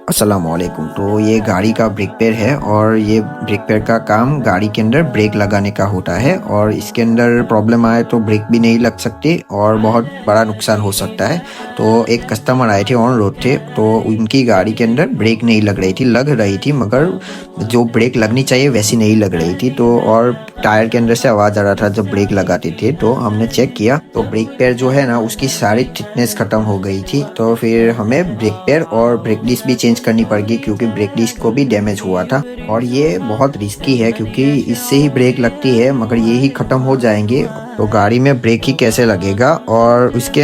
अस्सलामुअलैकुम। तो ये गाड़ी का ब्रेक पैड है और ये ब्रेक पैड का काम गाड़ी के अंदर ब्रेक लगाने का होता है और इसके अंदर प्रॉब्लम आए तो ब्रेक भी नहीं लग सकती और बहुत बड़ा नुकसान हो सकता है। तो एक कस्टमर आए थे, ऑन रोड थे, तो उनकी गाड़ी के अंदर ब्रेक नहीं लग रही थी मगर जो ब्रेक लगनी चाहिए वैसी नहीं लग रही थी। तो और टायर के अंदर से आवाज़ आ रहा था जब ब्रेक लगाते थे। तो हमने चेक किया तो ब्रेक पैड जो है ना उसकी सारी थिकनेस ख़त्म हो गई थी। तो फिर हमें ब्रेक पैड और ब्रेक डिस्क भी चेंज करनी पड़गी क्योंकि ब्रेक डिस्क को भी डैमेज हुआ था। और ये बहुत रिस्की है क्योंकि इससे ही ब्रेक लगती है मगर ये ही ख़त्म हो जाएंगे तो गाड़ी में ब्रेक ही कैसे लगेगा। और उसके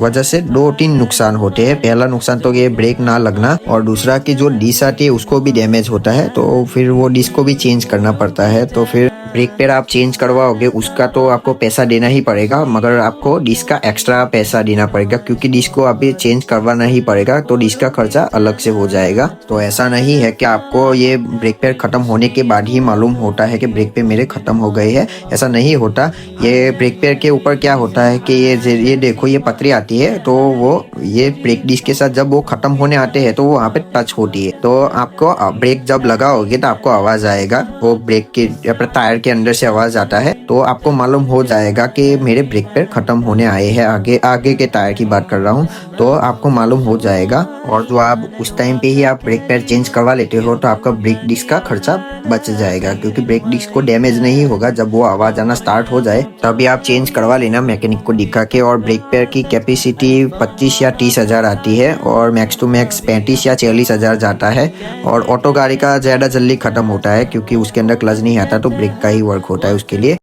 वजह से दो तीन नुकसान होते हैं। पहला नुकसान तो ये ब्रेक ना लगना और दूसरा कि जो डिस्क आती है उसको भी डैमेज होता है तो फिर वो डिस्क को भी चेंज करना पड़ता है। तो फिर ब्रेक पैड आप चेंज करवाओगे उसका तो आपको पैसा देना ही पड़ेगा मगर आपको डिस्क का एक्स्ट्रा पैसा देना पड़ेगा क्योंकि डिस्क को अभी चेंज करवाना ही पड़ेगा तो डिस्क का खर्चा अलग से हो जाएगा। तो ऐसा नहीं है कि आपको ये ब्रेक पैड खत्म होने के बाद ही मालूम होता है कि ब्रेक पैड मेरे खत्म हो गए हैं, ऐसा नहीं होता। ये ब्रेक पैड के ऊपर क्या होता है कि ये देखो ये पतरी आती है तो वो ये ब्रेक डिस्क के साथ जब वो खत्म होने आते हैं तो वो वहाँ पे टच होती है। तो आपको ब्रेक जब लगाओगे तो आपको आवाज आएगा, वो ब्रेक के टायर के अंदर से आवाज आता है तो आपको मालूम हो जाएगा कि मेरे ब्रेक पैड खत्म होने आए हैं। आगे के टायर की बात कर रहा हूँ तो आपको मालूम हो जाएगा। और जो आप उस टाइम पे ही आप ब्रेक पैड चेंज करवा लेते हो तो आपका ब्रेक डिस्क का खर्चा बच जाएगा क्योंकि ब्रेक डिस्क को डैमेज नहीं होगा। जब वो आवाज आना स्टार्ट हो जाए तभी आप चेंज करवा लेना मैकेनिक को दिखा के। और ब्रेक पैड की कैपेसिटी 25 या 30 हज़ार आती है और मैक्स टू मैक्स 35 या 40 हज़ार जाता है। और ऑटो गाड़ी का ज़्यादा जल्दी खत्म होता है क्योंकि उसके अंदर क्लच नहीं आता तो ब्रेक का ही वर्क होता है उसके लिए।